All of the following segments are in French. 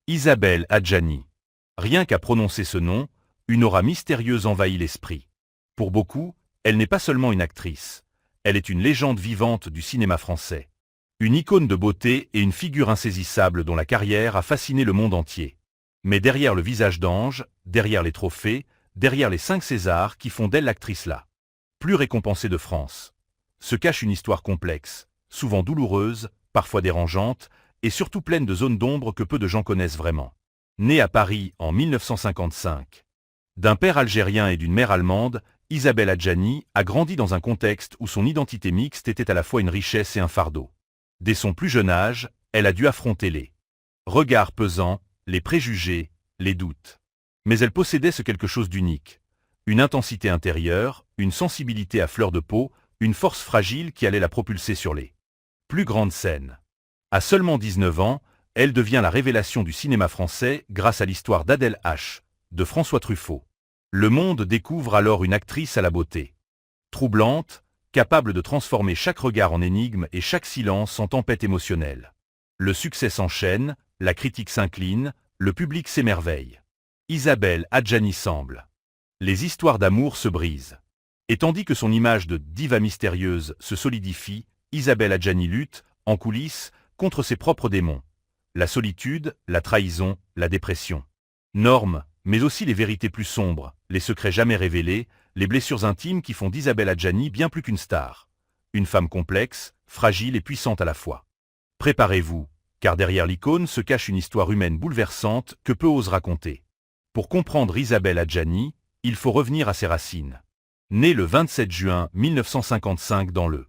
Isabelle Adjani. Rien qu'à prononcer ce nom, une aura mystérieuse envahit l'esprit. Pour beaucoup, elle n'est pas seulement une actrice, elle est une légende vivante du cinéma français. Une icône de beauté et une figure insaisissable dont la carrière a fasciné le monde entier. Mais derrière le visage d'ange, derrière les trophées, derrière les 5 Césars qui font d'elle l'actrice la plus récompensée de France, se cache une histoire complexe, souvent douloureuse, parfois dérangeante, et surtout pleine de zones d'ombre que peu de gens connaissent vraiment. Née à Paris en 1955. D'un père algérien et d'une mère allemande, Isabelle Adjani a grandi dans un contexte où son identité mixte était à la fois une richesse et un fardeau. Dès son plus jeune âge, elle a dû affronter les regards pesants, les préjugés, les doutes. Mais elle possédait ce quelque chose d'unique. Une intensité intérieure, une sensibilité à fleur de peau, une force fragile qui allait la propulser sur les plus grandes scènes. À seulement 19 ans, elle devient la révélation du cinéma français grâce à l'histoire d'Adèle H., de François Truffaut. Le monde découvre alors une actrice à la beauté troublante, capable de transformer chaque regard en énigme et chaque silence en tempête émotionnelle. Le succès s'enchaîne, la critique s'incline, le public s'émerveille. Isabelle Adjani semble. Les histoires d'amour se brisent. Et tandis que son image de diva mystérieuse se solidifie, Isabelle Adjani lutte, en coulisses, contre ses propres démons. La solitude, la trahison, la dépression. Normes, mais aussi les vérités plus sombres, les secrets jamais révélés, les blessures intimes qui font d'Isabelle Adjani bien plus qu'une star. Une femme complexe, fragile et puissante à la fois. Préparez-vous, car derrière l'icône se cache une histoire humaine bouleversante que peu osent raconter. Pour comprendre Isabelle Adjani, il faut revenir à ses racines. Née le 27 juin 1955 dans le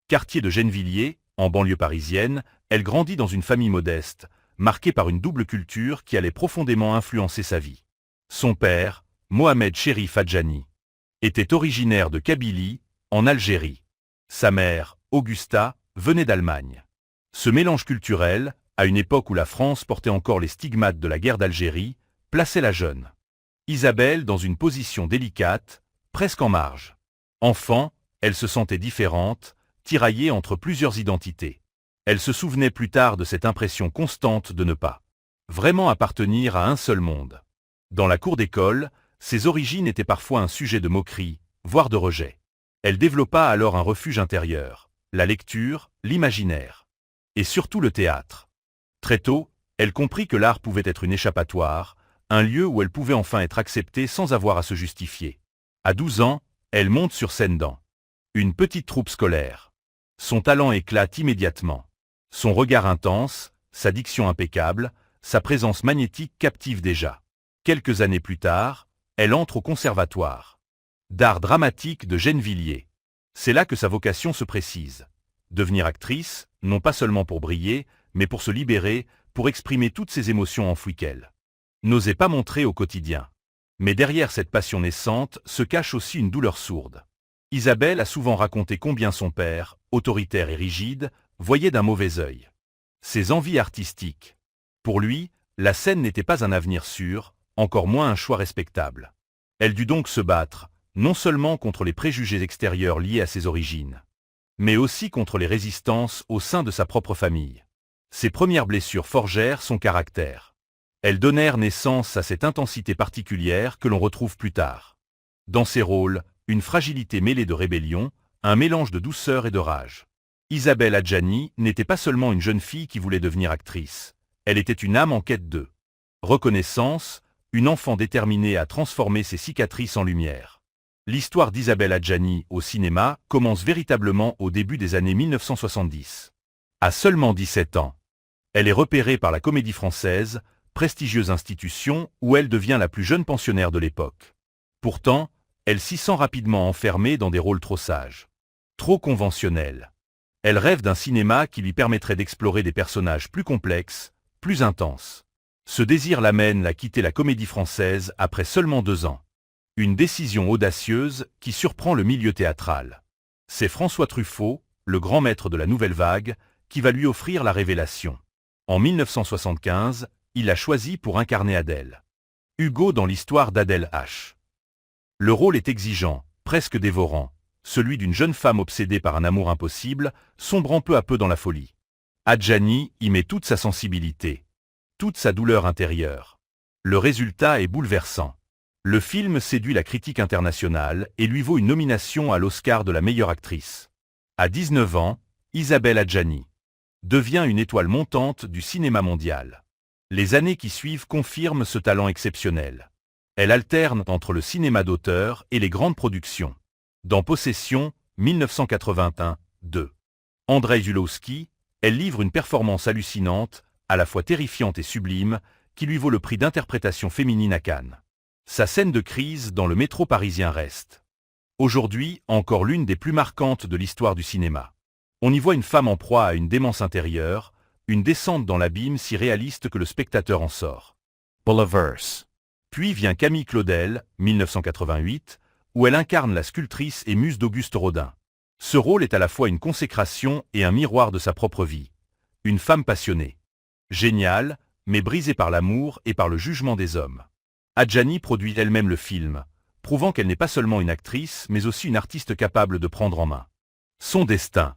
quartier de Gennevilliers, en banlieue parisienne, elle grandit dans une famille modeste, marquée par une double culture qui allait profondément influencer sa vie. Son père, Mohamed Cherif Adjani, était originaire de Kabylie, en Algérie. Sa mère, Augusta, venait d'Allemagne. Ce mélange culturel, à une époque où la France portait encore les stigmates de la guerre d'Algérie, plaçait la jeune Isabelle dans une position délicate, presque en marge. Enfant, elle se sentait différente, tiraillée entre plusieurs identités. Elle se souvenait plus tard de cette impression constante de ne pas vraiment appartenir à un seul monde. Dans la cour d'école, ses origines étaient parfois un sujet de moquerie, voire de rejet. Elle développa alors un refuge intérieur, la lecture, l'imaginaire. Et surtout le théâtre. Très tôt, elle comprit que l'art pouvait être une échappatoire, un lieu où elle pouvait enfin être acceptée sans avoir à se justifier. À 12 ans, elle monte sur scène dans une petite troupe scolaire. Son talent éclate immédiatement. Son regard intense, sa diction impeccable, sa présence magnétique captive déjà. Quelques années plus tard, elle entre au conservatoire d'art dramatique de Gennevilliers. C'est là que sa vocation se précise. Devenir actrice, non pas seulement pour briller, mais pour se libérer, pour exprimer toutes ses émotions enfouies qu'elle n'osait pas montrer au quotidien. Mais derrière cette passion naissante se cache aussi une douleur sourde. Isabelle a souvent raconté combien son père, autoritaire et rigide, voyait d'un mauvais œil ses envies artistiques. Pour lui, la scène n'était pas un avenir sûr, encore moins un choix respectable. Elle dut donc se battre, non seulement contre les préjugés extérieurs liés à ses origines, mais aussi contre les résistances au sein de sa propre famille. Ses premières blessures forgèrent son caractère. Elles donnèrent naissance à cette intensité particulière que l'on retrouve plus tard. Dans ses rôles, une fragilité mêlée de rébellion, un mélange de douceur et de rage. Isabelle Adjani n'était pas seulement une jeune fille qui voulait devenir actrice. Elle était une âme en quête de reconnaissance, une enfant déterminée à transformer ses cicatrices en lumière. L'histoire d'Isabelle Adjani au cinéma commence véritablement au début des années 1970. À seulement 17 ans, elle est repérée par la Comédie Française, prestigieuse institution où elle devient la plus jeune pensionnaire de l'époque. Pourtant, elle s'y sent rapidement enfermée dans des rôles trop sages, trop conventionnels. Elle rêve d'un cinéma qui lui permettrait d'explorer des personnages plus complexes, plus intenses. Ce désir l'amène à quitter la Comédie Française après seulement 2 ans. Une décision audacieuse qui surprend le milieu théâtral. C'est François Truffaut, le grand maître de la nouvelle vague, qui va lui offrir la révélation. En 1975, il l'a choisi pour incarner Adèle. Hugo dans l'histoire d'Adèle H. Le rôle est exigeant, presque dévorant, celui d'une jeune femme obsédée par un amour impossible, sombrant peu à peu dans la folie. Adjani y met toute sa sensibilité. toute sa douleur intérieure. Le résultat est bouleversant. Le film séduit la critique internationale et lui vaut une nomination à l'Oscar de la meilleure actrice. À 19 ans, Isabelle Adjani devient une étoile montante du cinéma mondial. Les années qui suivent confirment ce talent exceptionnel. Elle alterne entre le cinéma d'auteur et les grandes productions. Dans Possession, 1981, de Andrzej Zulawski, elle livre une performance hallucinante, à la fois terrifiante et sublime, qui lui vaut le prix d'interprétation féminine à Cannes. Sa scène de crise dans le métro parisien reste aujourd'hui encore l'une des plus marquantes de l'histoire du cinéma. On y voit une femme en proie à une démence intérieure, une descente dans l'abîme si réaliste que le spectateur en sort. Bouleverse. Puis vient Camille Claudel, 1988, où elle incarne la sculptrice et muse d'Auguste Rodin. Ce rôle est à la fois une consécration et un miroir de sa propre vie. Une femme passionnée. Géniale, mais brisée par l'amour et par le jugement des hommes. Adjani produit elle-même le film, prouvant qu'elle n'est pas seulement une actrice, mais aussi une artiste capable de prendre en main son destin.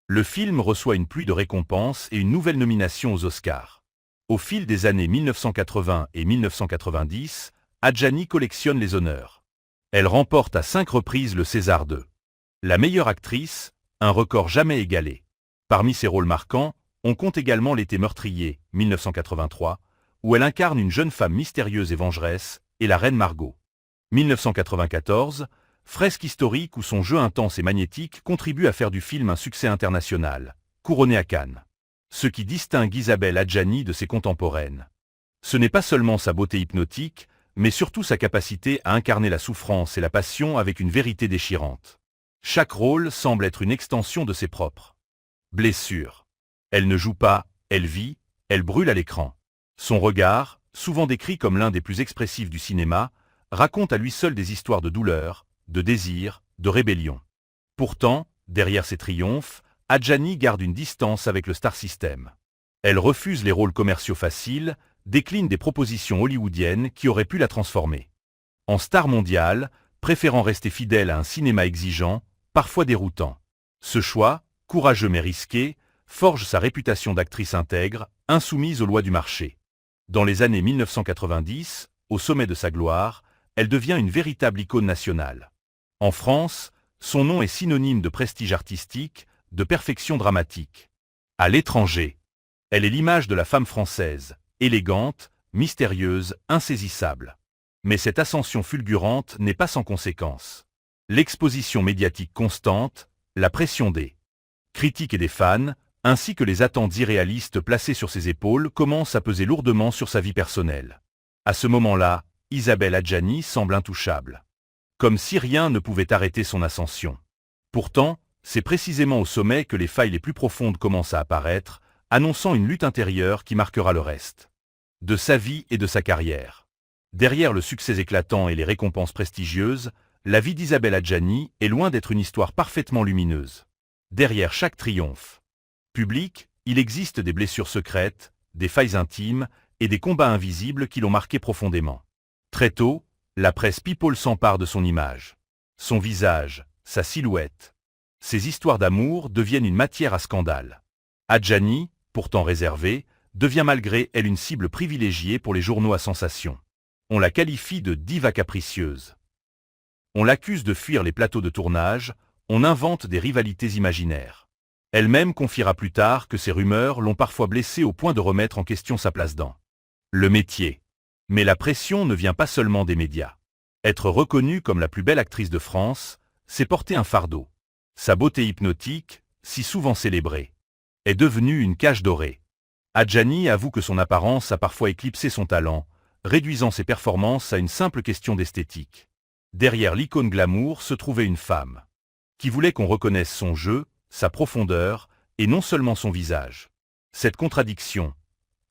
Le film reçoit une pluie de récompenses et une nouvelle nomination aux Oscars. Au fil des années 1980 et 1990, Adjani collectionne les honneurs. Elle remporte à 5 reprises le César de la meilleure actrice, un record jamais égalé. Parmi ses rôles marquants, on compte également L'été meurtrier, 1983, où elle incarne une jeune femme mystérieuse et vengeresse, et la reine Margot. 1994, fresque historique où son jeu intense et magnétique contribue à faire du film un succès international, couronné à Cannes. Ce qui distingue Isabelle Adjani de ses contemporaines. Ce n'est pas seulement sa beauté hypnotique, mais surtout sa capacité à incarner la souffrance et la passion avec une vérité déchirante. Chaque rôle semble être une extension de ses propres blessures. Elle ne joue pas, elle vit, elle brûle à l'écran. Son regard, souvent décrit comme l'un des plus expressifs du cinéma, raconte à lui seul des histoires de douleur, de désir, de rébellion. Pourtant, derrière ses triomphes, Adjani garde une distance avec le star system. Elle refuse les rôles commerciaux faciles, décline des propositions hollywoodiennes qui auraient pu la transformer en star mondiale, préférant rester fidèle à un cinéma exigeant, parfois déroutant. Ce choix, courageux mais risqué, forge sa réputation d'actrice intègre, insoumise aux lois du marché. Dans les années 1990, au sommet de sa gloire, elle devient une véritable icône nationale. En France, son nom est synonyme de prestige artistique, de perfection dramatique. À l'étranger, elle est l'image de la femme française, élégante, mystérieuse, insaisissable. Mais cette ascension fulgurante n'est pas sans conséquences. L'exposition médiatique constante, la pression des critiques et des fans, ainsi que les attentes irréalistes placées sur ses épaules commencent à peser lourdement sur sa vie personnelle. À ce moment-là, Isabelle Adjani semble intouchable. Comme si rien ne pouvait arrêter son ascension. Pourtant, c'est précisément au sommet que les failles les plus profondes commencent à apparaître, annonçant une lutte intérieure qui marquera le reste de sa vie et de sa carrière. Derrière le succès éclatant et les récompenses prestigieuses, la vie d'Isabelle Adjani est loin d'être une histoire parfaitement lumineuse. Derrière chaque triomphe public, il existe des blessures secrètes, des failles intimes et des combats invisibles qui l'ont marquée profondément. Très tôt, la presse People s'empare de son image. Son visage, sa silhouette. Ses histoires d'amour deviennent une matière à scandale. Adjani, pourtant réservée, devient malgré elle une cible privilégiée pour les journaux à sensation. On la qualifie de diva capricieuse. On l'accuse de fuir les plateaux de tournage, on invente des rivalités imaginaires. Elle-même confiera plus tard que ces rumeurs l'ont parfois blessée au point de remettre en question sa place dans le métier. Mais la pression ne vient pas seulement des médias. Être reconnue comme la plus belle actrice de France, c'est porter un fardeau. Sa beauté hypnotique, si souvent célébrée, est devenue une cage dorée. Adjani avoue que son apparence a parfois éclipsé son talent, réduisant ses performances à une simple question d'esthétique. Derrière l'icône glamour se trouvait une femme qui voulait qu'on reconnaisse son jeu, sa profondeur, et non seulement son visage. Cette contradiction,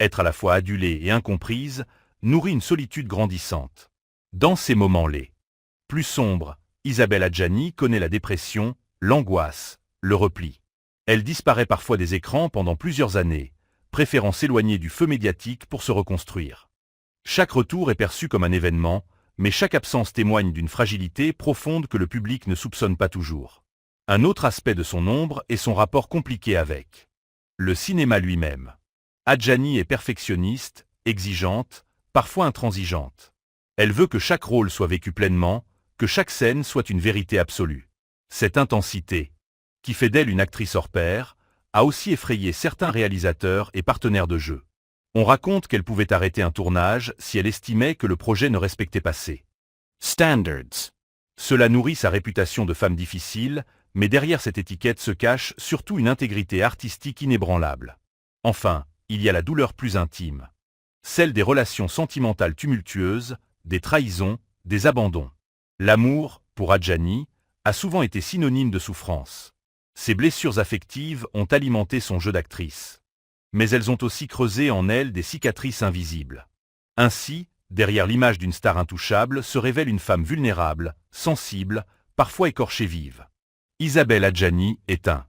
être à la fois adulée et incomprise, nourrit une solitude grandissante. Dans ces moments les plus sombres, Isabelle Adjani connaît la dépression, l'angoisse, le repli. Elle disparaît parfois des écrans pendant plusieurs années, préférant s'éloigner du feu médiatique pour se reconstruire. Chaque retour est perçu comme un événement, mais chaque absence témoigne d'une fragilité profonde que le public ne soupçonne pas toujours. Un autre aspect de son ombre est son rapport compliqué avec le cinéma lui-même. Adjani est perfectionniste, exigeante, parfois intransigeante. Elle veut que chaque rôle soit vécu pleinement, que chaque scène soit une vérité absolue. Cette intensité, qui fait d'elle une actrice hors pair, a aussi effrayé certains réalisateurs et partenaires de jeu. On raconte qu'elle pouvait arrêter un tournage si elle estimait que le projet ne respectait pas ses standards. Cela nourrit sa réputation de femme difficile, mais derrière cette étiquette se cache surtout une intégrité artistique inébranlable. Enfin, il y a la douleur plus intime. Celle des relations sentimentales tumultueuses, des trahisons, des abandons. L'amour, pour Adjani, a souvent été synonyme de souffrance. Ses blessures affectives ont alimenté son jeu d'actrice. Mais elles ont aussi creusé en elle des cicatrices invisibles. Ainsi, derrière l'image d'une star intouchable se révèle une femme vulnérable, sensible, parfois écorchée vive. Isabelle Adjani est un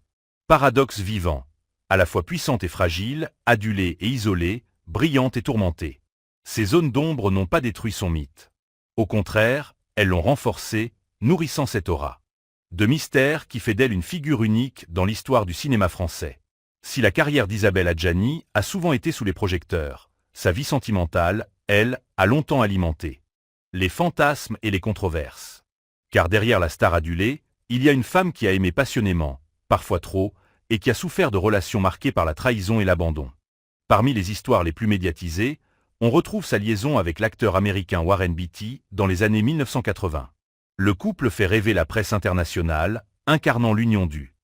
paradoxe vivant, à la fois puissante et fragile, adulée et isolée, brillante et tourmentée. Ces zones d'ombre n'ont pas détruit son mythe. Au contraire, elles l'ont renforcé, nourrissant cette aura de mystère qui fait d'elle une figure unique dans l'histoire du cinéma français. Si la carrière d'Isabelle Adjani a souvent été sous les projecteurs, sa vie sentimentale, elle, a longtemps alimenté les fantasmes et les controverses. Car derrière la star adulée, il y a une femme qui a aimé passionnément, parfois trop, et qui a souffert de relations marquées par la trahison et l'abandon. Parmi les histoires les plus médiatisées, on retrouve sa liaison avec l'acteur américain Warren Beatty dans les années 1980. Le couple fait rêver la presse internationale, incarnant l'union du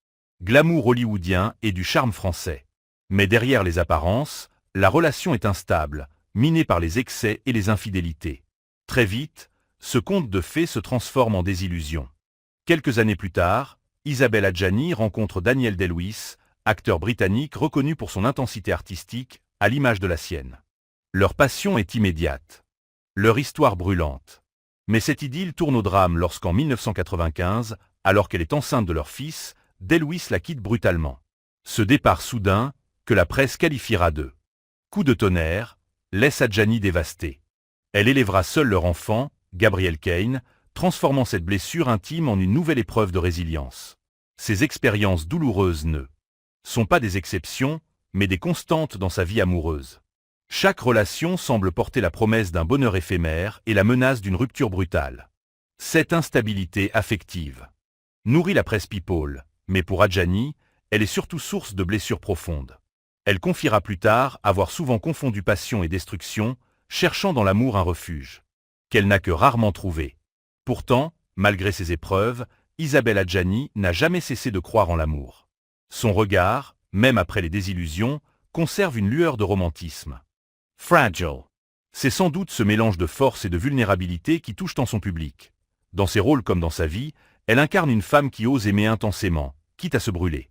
glamour hollywoodien et du charme français. Mais derrière les apparences, la relation est instable, minée par les excès et les infidélités. Très vite, ce conte de fées se transforme en désillusion. Quelques années plus tard, Isabelle Adjani rencontre Daniel Day-Lewis, acteur britannique reconnu pour son intensité artistique, à l'image de la sienne. Leur passion est immédiate. Leur histoire brûlante. Mais cette idylle tourne au drame lorsqu'en 1995, alors qu'elle est enceinte de leur fils, Day-Lewis la quitte brutalement. Ce départ soudain, que la presse qualifiera de coup de tonnerre, laisse Adjani dévastée. Elle élèvera seule leur enfant, Gabriel Kane, transformant cette blessure intime en une nouvelle épreuve de résilience. Ces expériences douloureuses ne sont pas des exceptions, mais des constantes dans sa vie amoureuse. Chaque relation semble porter la promesse d'un bonheur éphémère et la menace d'une rupture brutale. Cette instabilité affective nourrit la presse people, mais pour Adjani, elle est surtout source de blessures profondes. Elle confiera plus tard avoir souvent confondu passion et destruction, cherchant dans l'amour un refuge, qu'elle n'a que rarement trouvé. Pourtant, malgré ces épreuves, Isabelle Adjani n'a jamais cessé de croire en l'amour. Son regard, même après les désillusions, conserve une lueur de romantisme. Fragile. C'est sans doute ce mélange de force et de vulnérabilité qui touche tant son public. Dans ses rôles comme dans sa vie, elle incarne une femme qui ose aimer intensément, quitte à se brûler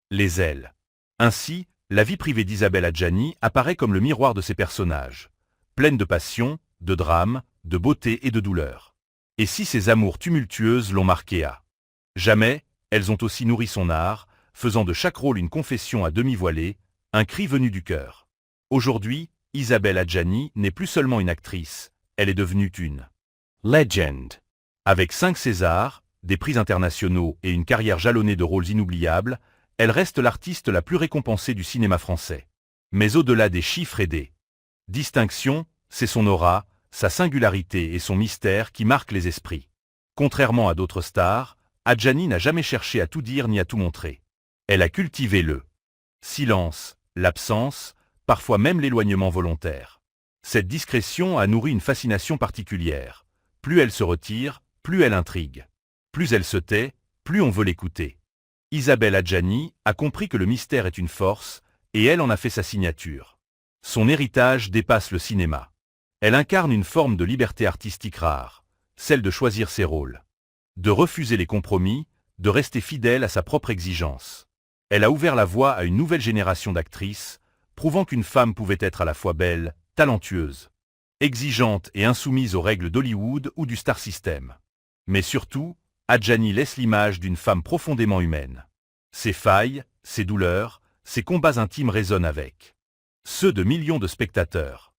les ailes. Ainsi, la vie privée d'Isabelle Adjani apparaît comme le miroir de ses personnages, pleine de passion, de drame, de beauté et de douleur. Et si ces amours tumultueuses l'ont marquée à jamais, elles ont aussi nourri son art, faisant de chaque rôle une confession à demi voilée, un cri venu du cœur. Aujourd'hui, Isabelle Adjani n'est plus seulement une actrice, elle est devenue une legend. Avec 5 Césars, des prix internationaux et une carrière jalonnée de rôles inoubliables, elle reste l'artiste la plus récompensée du cinéma français. Mais au-delà des chiffres et des distinctions, c'est son aura, sa singularité et son mystère qui marquent les esprits. Contrairement à d'autres stars, Adjani n'a jamais cherché à tout dire ni à tout montrer. Elle a cultivé le silence, l'absence, parfois même l'éloignement volontaire. Cette discrétion a nourri une fascination particulière. Plus elle se retire, plus elle intrigue. Plus elle se tait, plus on veut l'écouter. Isabelle Adjani a compris que le mystère est une force, et elle en a fait sa signature. Son héritage dépasse le cinéma. Elle incarne une forme de liberté artistique rare, celle de choisir ses rôles, de refuser les compromis, de rester fidèle à sa propre exigence. Elle a ouvert la voie à une nouvelle génération d'actrices, prouvant qu'une femme pouvait être à la fois belle, talentueuse, exigeante et insoumise aux règles d'Hollywood ou du star system. Mais surtout, Adjani laisse l'image d'une femme profondément humaine. Ses failles, ses douleurs, ses combats intimes résonnent avec ceux de millions de spectateurs.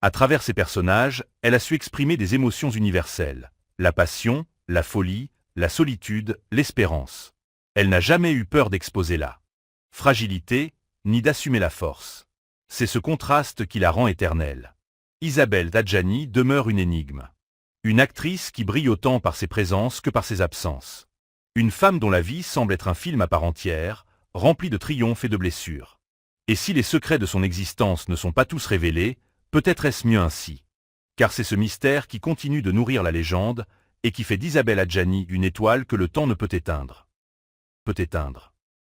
À travers ses personnages, elle a su exprimer des émotions universelles, la passion, la folie, la solitude, l'espérance. Elle n'a jamais eu peur d'exposer la fragilité, ni d'assumer la force. C'est ce contraste qui la rend éternelle. Isabelle Adjani demeure une énigme. Une actrice qui brille autant par ses présences que par ses absences. Une femme dont la vie semble être un film à part entière, rempli de triomphes et de blessures. Et si les secrets de son existence ne sont pas tous révélés, peut-être est-ce mieux ainsi. Car c'est ce mystère qui continue de nourrir la légende et qui fait d'Isabelle Adjani une étoile que le temps ne peut éteindre.